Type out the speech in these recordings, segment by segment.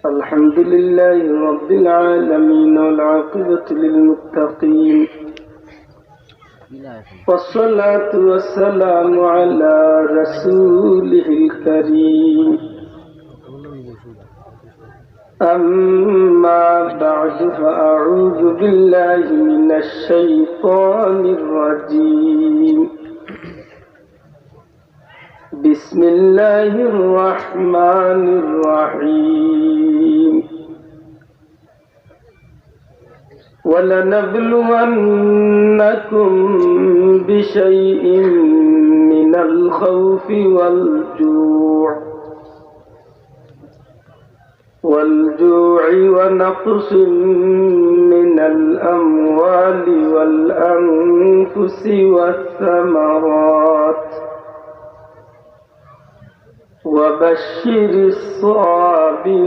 الحمد لله رب العالمين والعاقبة للمتقين والصلاة والسلام على رسوله الكريم أما بعد فأعوذ بالله من الشيطان الرجيم بسم الله الرحمن الرحيم ولنبلونكم بشيء من الخوف والجوع ونقص من الأموال والأنفس والثمرات وبشر الصابرين.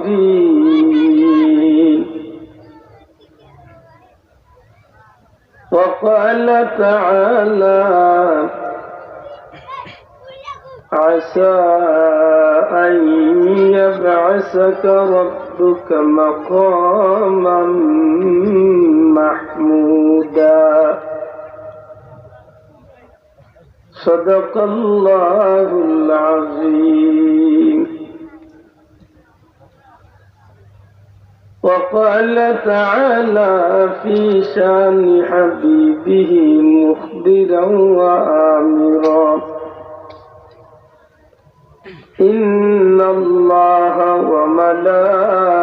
وقال تعالى عسى أن يبعثك ربك مقاما محمودا. صدق الله العظيم. وقال تعالى في شان حبيبه مخبرا وآمرا إن الله وملائكته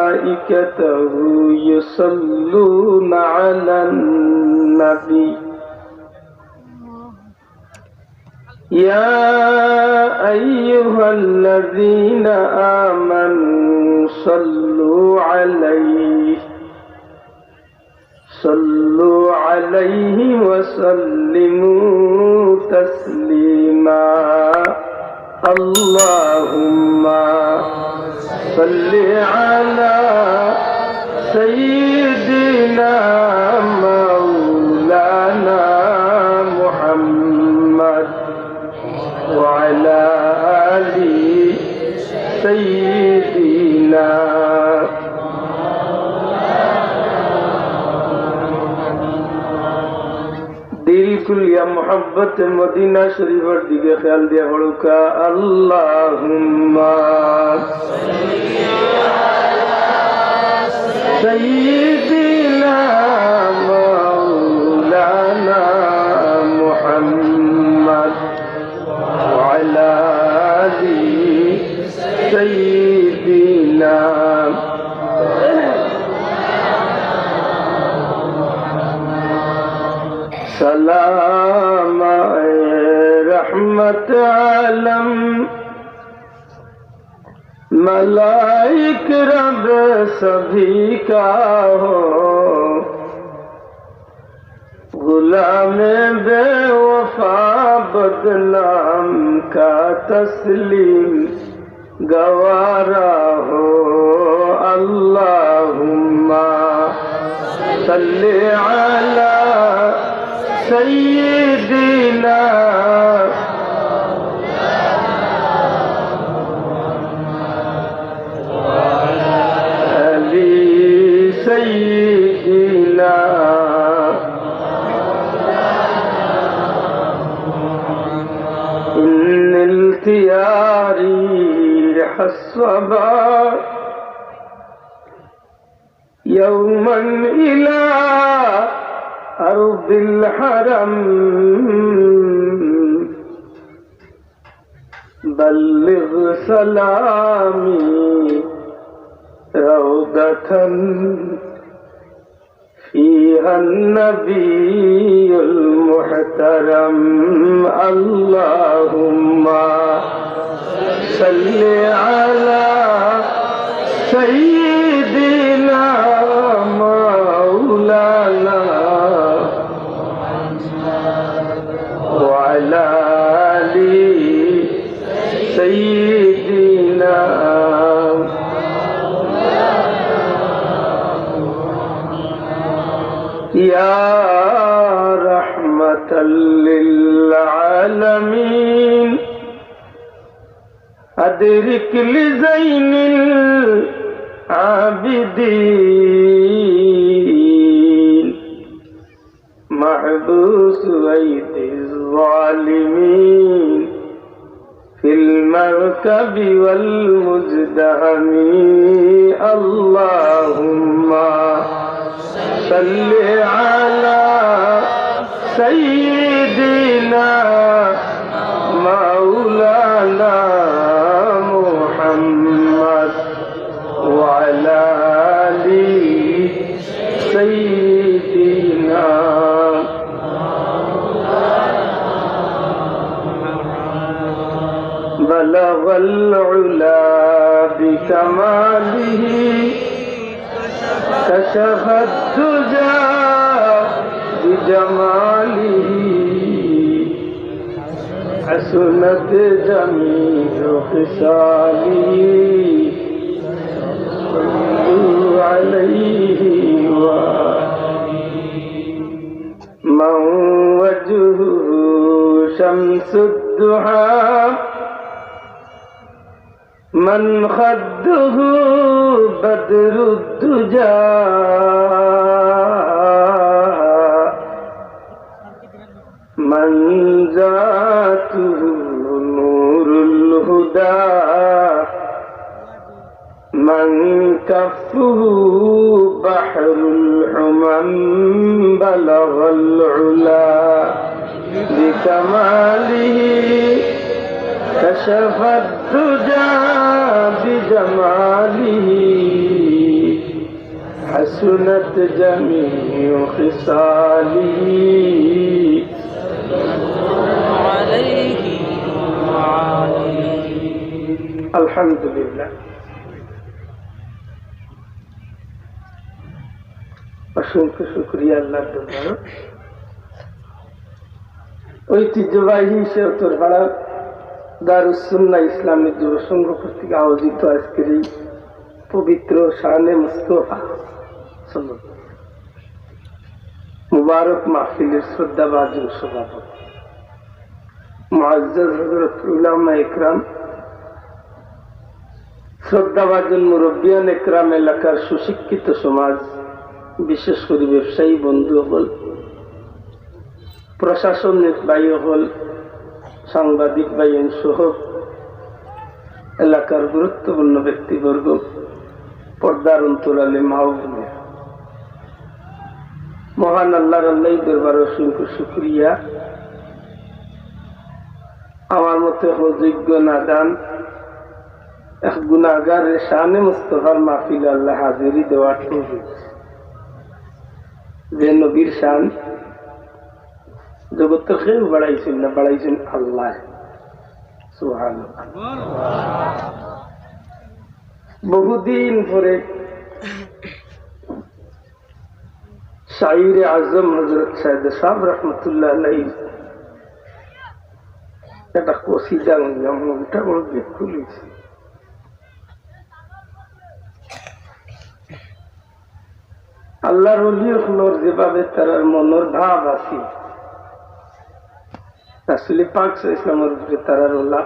يصلون على النبي يا أيها الذين آمنوا صلوا عليه وسلموا تسليما. اللهم صل على سيدنا مولانا محمد وعلى آل سيدنا. दिल कुलिया मोहब्बत मदीना शरीफ दिखे ख्याल दिया का अल्लाहुम्मा सय्यिदना मौलाना मुहम्मद वअला आलि सय्यिदना. सलाम रहमत आलम मलाइक रब सभी का हो, गुलाम बेवफा बदनाम का तस्लीम गवारा हो. अल्लाहुम्मा सल्ली अला सय्यिदिना अली सय्यिदिना. इन इल्तियारी हस्सबा यौमन इला अर्दिल हरम बल्लिग सलामी रौदतन फीहा नबीयुल मुहतरम. अल्लाहुम्मा सल्ली अला सय्यिदिना मौलाना वअला आलि सय्यिदिना. या रहमतल लिल आलमीन अदरिक लिज़ैनिल العابدين محبوس أيدي الظالمين في المركب والمزدحم اللهم صل على سيدنا مولانا محمد وعلى آل سيدنا بلغ العلا بكماله كشف الدجى بجماله حسنت جميع خصاله صلوا عليه من وجهه شمس الضحى من خده بدر الدجى من ذاته نور الهدى من كفه بحر الحمم بلغ العلا بكماله كشف الدجى بجماله حسنت جميع خصاله الحمد لله অসংখ্য শুকরিয়া আল্লাহর দরবারে ঐতিহ্যবাহী শেওতরপাড়া দারুস সুন্নাহ ইসলামিক যুব সংঘ কর্তৃক আয়োজিত আজকের এই পবিত্র শানে মুস্তফা মুবারক মাহফিলের শ্রদ্ধাভাজন সভাপতি মুআজ্জাজ হযরত উলামা ইকরাম, শ্রদ্ধাভাজন মুরব্বিয়ান ইকরাম, এলাকার সুশিক্ষিত সমাজ, বিশেষ করে ব্যবসায়ী বন্ধু হল, প্রশাসনিক ভাই হল, সাংবাদিক ভাইয়ের সহ এলাকার গুরুত্বপূর্ণ ব্যক্তিবর্গ, পর্দার অন্তরালে মা ও বোনেরা, মহান আল্লাহর দরবারে অসংখ্য শুকরিয়া। আমার মতে যোগ্য নাদান এক গুনাহগারের শানে মুস্তফার মাহফিল আল্লাহ হাজিরি দেওয়ার তৌফিক, যে নবীর শান জগতের কেউ বাড়াইছেন না, বাড়াইছেন আল্লাহ সুবহানাল্লাহ। বহুদিন পরে শাইরে আজম হযরত সাইয়েদ সাহেব রহমতুল্লাহ আলাইহি একটা কসিদা মনটা বড় বিক্ষুল হয়েছে। আল্লাহর ওলি হলোর যেভাবে তার মনের ভাব আছে, রাসূল পাক সাল্লাল্লাহু আলাইহি ওয়াসাল্লামের উপরে তারার ওলা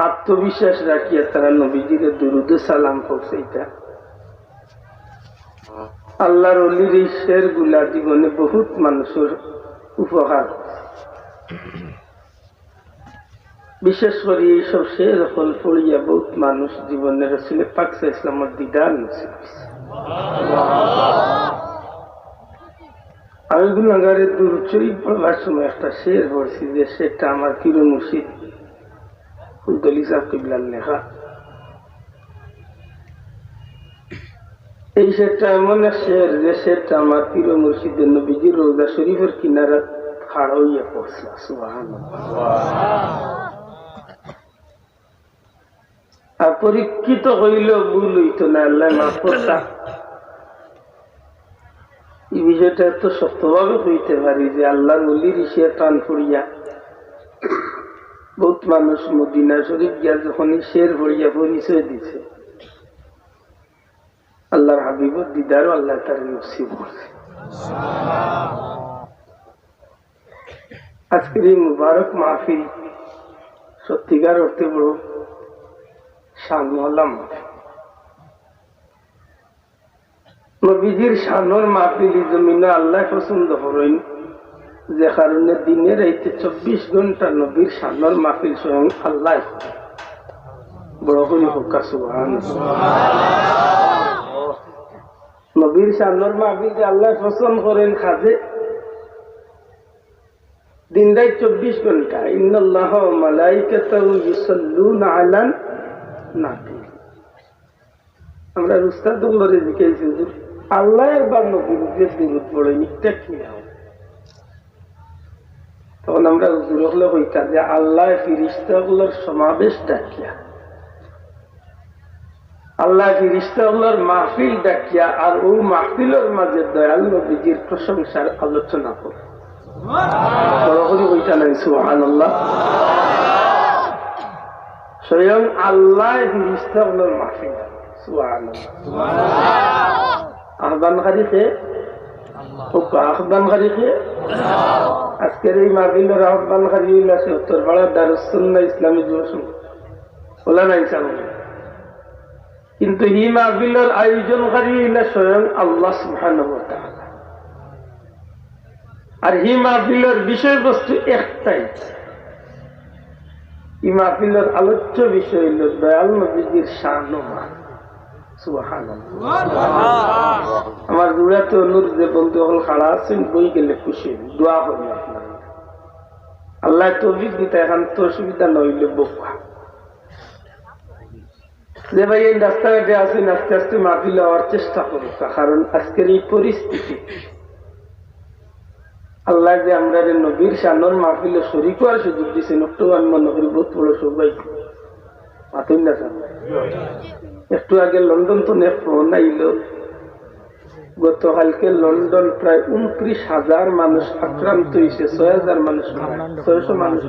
আত্মবিশ্বাস রাখিয়া তারা নবীজির দুরুদ সালাম পড়ছে। এটা আল্লাহর ওলির এই শের গুলা জীবনে বহুত মানুষের উপকার, বিশেষ করে এইসব শের হল পড়িয়া বহুত মানুষ জীবনে রাসূল পাক সাল্লাল্লাহু আলাইহি ওয়াসাল্লামের দিদার নসিব হয়েছে। আমি গুনাহগারের দুরূদ পড়বার সময় একটা শের পড়ছি, যে শেরটা আমার পীর মুর্শিদ ফুলতলি সাহেব কিবলার লেখা। এই শেরটা এমন এক শের, যে শেরটা আমার পীর মুর্শিদের নবীজির রওজা শরীফের কিনারা খাড়া হইয়া পড়ছে। সুবহানাল্লাহ। আর পরীক্ষিত হইল ভুল হইত না, আল্লাহ মাফ করতা। এই বিষয়টা এত শক্তভাবে হইতে পারি যে আল্লাহর ওলির ইসিয়া টান পড়িয়া বহুত মানুষ মদিনা শরীফ গিয়া যখন শের ভরিয়া পরিচয় দিছে, আল্লাহর হাবিবর দিদারও আল্লাহ তার নসিব করছে। আজকের এই মুবারক মাহফিল সত্যিকার অর্থে বড় শানওয়ালা মাহফিল। নবীজির শানোর মাহফিল জমিনে আল্লাহ পছন্দ করেন, যে কারণে দিনের রাইতে 24 ঘন্টা নবীর শানোর মাহফিল স্বয়ং আল্লাহ বড় করে হোক সুবহানাল্লাহ। নবীর শানোর মাহফিল যে আল্লাহ পছন্দ করেন কাজে দিন রাত 24 ঘন্টা। ইন্নাল্লাহা ওয়া মালাইকাতাহু ইউসাল্লুনা আলান নবী। আমরা উস্তাদুল্লাহরে জিজ্ঞাসা করি আল্লাহ একবার নবীর উপরে দরুদ পড়েন, এটা কি? তখন আমরা হুজুর হলে কইতা যে আল্লাহ ফিরিস্তাগুলোর সমাবেশ ডাকিয়া, আল্লাহ ফিরিস্তাগুলোর মাহফিল ডাকিয়া আর ও মাহফিলের মাঝে দয়াল নবীজির প্রশংসার আলোচনা করে। কইতা নাই সুবহানাল্লাহ। স্বয়ং আল্লাহ ফিরিস্তাগুলোর মাহফিল। আহ্বানকারীকে আহ্বানকারীকে আজকের এই মাহফিলের আহ্বানকারী আছে উত্তরপাড়া দারুস সুন্নাহ ইসলামী যুব সংঘ ওলা নাই চালু, কিন্তু এই মাহফিলের আয়োজনকারী স্বয়ং আল্লাহ সুবহানাহু ওয়া তাআলা। আর এই মাহফিলের বিষয়বস্তু একটাই, এই মাহফিলের আলোচ্য বিষয় হল দয়াল নবীজির শান ও মান। আমার জুড়াতে অনুরোধ যে বন্ধু হল খাড়া আছেন বই গেলে খুশি দোয়া করি আপনার আল্লাহ তৌফিক দিতে। এখন তো অসুবিধা নইলে বোকা যে ভাই এই রাস্তাঘাটে আছেন আস্তে আস্তে মাহফিল হওয়ার চেষ্টা করুক, কারণ আজকের এই পরিস্থিতি আল্লাহ যে আমরা নবীর শানোর মাহফিলে শরীক হওয়ার সুযোগ দিচ্ছেন, একটু আমি মনে করি বহুত বড় সৌভাগ্য। মাতুন না একটু আগে লন্ডন তো ফোন আইল, গতকালকে লন্ডন প্রায় 29,000 মানুষ আক্রান্ত হয়েছে, 6,000 মানুষ 600 মানুষ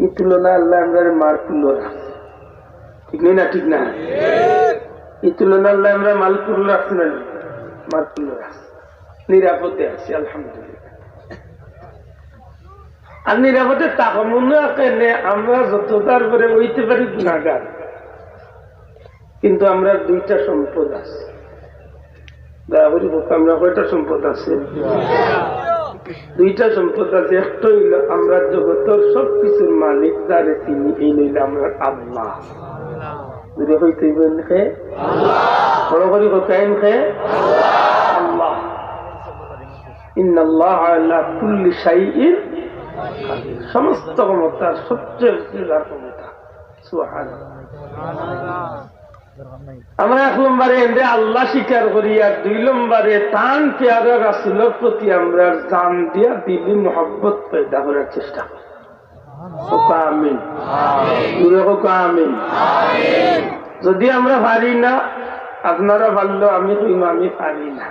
এই তুলনায় আল্লাহ আমরা মার তুলো রাখছে, ঠিক নেই না? ঠিক না? এই তুলনায় আল্লাহ আমরা মাল তুলো রাখছি না, মার তুলো রাখছি, নিরাপদে আছি আলহামদুলিল্লাহ। আর নিরাপদে তাকে মনে রাখেন আমরা যত তারপরে হইতে পারি গুণাগার, কিন্তু আমরা দুইটা সম্পদ আছে। আমরা কয়টা সম্পদ আছে? দুইটা সম্পদ আছে। একটা হইল আমরা জগতের সবকিছুর মালিক যারে চিনি, এই নইল আমরা আল্লাহ। দুটো হইতে বড় করি হোকাইন খে আল্লাহ। ইন্নাল্লাহ আলা কুল্লি শাইইন সমস্ত ক্ষমতার সবচেয়ে ক্ষমতা সুবহানাল্লাহ। আমরা 1 নম্বরে এন্ডে আল্লাহ স্বীকার করি, আর 2 নম্বরে তান পেয়ারা রাসূলের প্রতি আমরা জান দিয়া দিলি মহব্বত পয়দা করার চেষ্টা করি। আমিন আমিন। যদি আমরা পারি না, আপনারা ভালো, আমি কইম আমি পারি না,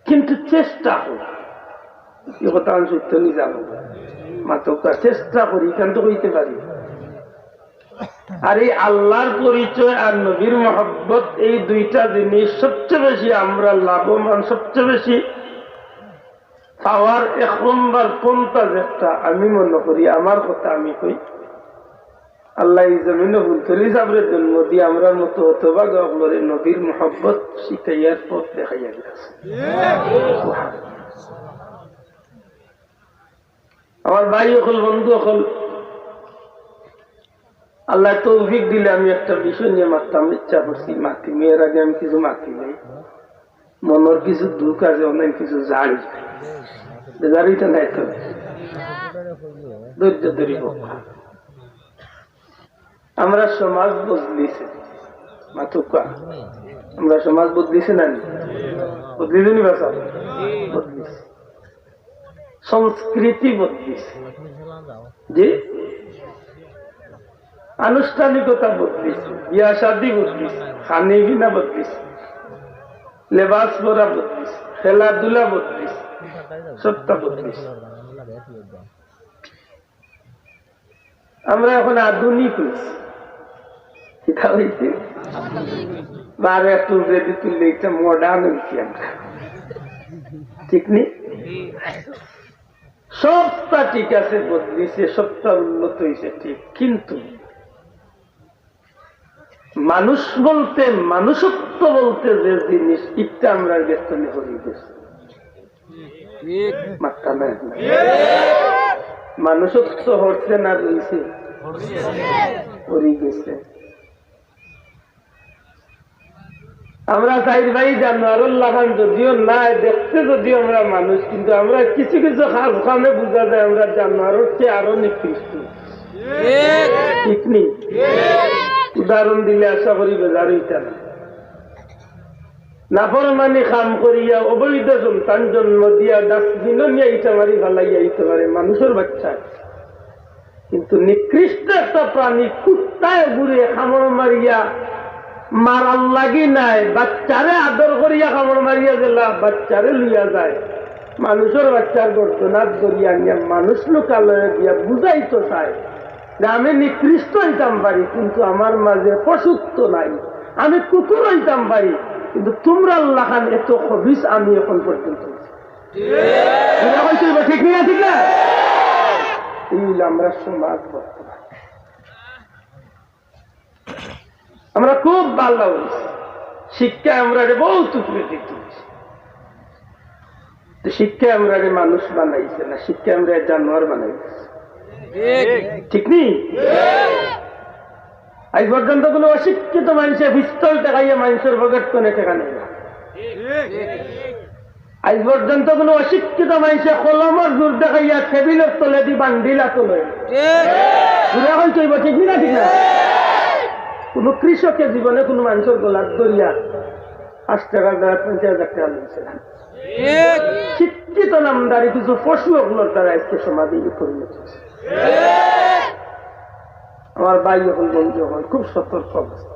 কিন্তু চেষ্টা করি। এই কথা আমি সত্য নিয়ে যাবো মাত্র চেষ্টা করি, কিন্তু কইতে পারি। আর এই আল্লাহর পরিচয় আর নবীর মহব্বত, এই দুইটা জিনিস সবচেয়ে বেশি আমরা লাভবান, সবচেয়ে বেশি পাওয়ার 1 নম্বর কোনটা, যেটা আমি মনে করি, আমার কথা আমি কই, আল্লাহ এই জমিনে হুলতলি সাবরে জন্ম দিয়ে আমরা মতো অথবা গবলরে নবীর মহব্বত শিখাইয়ার পথ দেখাইয়া গেছে। আমার ভাই হল, বন্ধু হল, আল্লাহ তৌফিক দিলে আমি একটা বিষয় নিয়ে মারতাম ইচ্ছা করছি। মাতি মেয়ের আগে আমি কিছু মাতি নেই, মনের কিছু দুঃখ আছে, অনেক কিছু জানি জানিটা নাই, তো ধৈর্য ধরি। আমরা সমাজ বদলিছে মাতুকা, আমরা সমাজ বদলিছে না, বদলিছে নি বাসা, বদলিছে সংস্কৃতি, বদলিছে জি, আনুষ্ঠানিকতা বদলিছে, বিয়া শাদী বদলিছে, খানি বিনা বদলিছে, লেবাস পরা বদলিছে, খেলাধুলা বদলিছে, সবটা বদলিছে। আমরা এখন আধুনিক হয়েছি, এটা হয়েছে বারে একটু রেডি তুললে এটা মডার্ন হয়েছি আমরা, ঠিক নেই? সবটা ঠিক আছে, বদলিছে, সবটা উন্নত হয়েছে, ঠিক, কিন্তু মানুষ বলতে মানুষত্ব বলতে যে জিনিস এটা আমরা বেতনে হয়ে গেছি মাত্রা নাই মানুষত্ব হচ্ছে না রয়েছে হয়ে গেছে। আমরা চাই ভাই জানোয়ারুল লাগান যদিও নাই দেখতে যদিও আমরা মানুষ, কিন্তু আমরা কিছু কিছু খানে বোঝা যায় আমরা জানোয়ারের চেয়ে আরো নিকৃষ্ট। ঠিক নেই? উদাহরণ দিলে আশা করি বেজার হইতা না। নাফরমানি কাম করিয়া অবৈধ সন্তান জন্ম দিয়া ডাস্টবিনও নিয়ে ইটা মারি ভালাইয়া ইতে পারে মানুষের বাচ্চা, কিন্তু নিকৃষ্ট একটা প্রাণী কুত্তায় ঘুরে খামড় মারিয়া মারার লাগি নাই, বাচ্চারে আদর করিয়া খামড় মারিয়া দিলা বাচ্চারে লইয়া যায়, মানুষের বাচ্চার গর্দনাথ করিয়া নিয়ে মানুষ লোকালয়ে দিয়া বুঝাইতো চায় যে আমি নিকৃষ্ট হইতাম পারি কিন্তু আমার মাঝে পশুত্ব নাই, আমি কুকুর হইতাম পারি কিন্তু তোমরা আল্লাহ খান এত খবিস আমি এখন পর্যন্ত। ঠিক না? ঠিক না? এই আমরা সমাজ বর্তমান আমরা খুব ভালো শিক্ষা আমরা বহুত উপরে দিচ্ছি। শিক্ষা আমরা মানুষ বানাইছে না, শিক্ষা আমরা জানোয়ার বানাইছে। ঠিক নেই? আজ পর্যন্ত কোন অশিক্ষিত মানুষের পিস্তল টেকাইয়া মানুষের পকেট কোনে টেকা নেই। আজ পর্যন্ত কোন অশিক্ষিত মানুষের কলমের জোর দেখাইয়া টেবিলের তলে দি বান্ডিলা তোলে। ঠিক না? ঠিক না? কোন কৃষকের জীবনে কোন মানুষের গোলাপ ধরিয়া 5 টাকা 50,000 টাকা লইছে না। শিক্ষিত নামদারি কিছু পশু ওগুলোর দ্বারা আজকে সমাধি পরিণত হয়েছে। আমার ভাই এখন বন্ধু হয় খুব সতর্ক অবস্থা।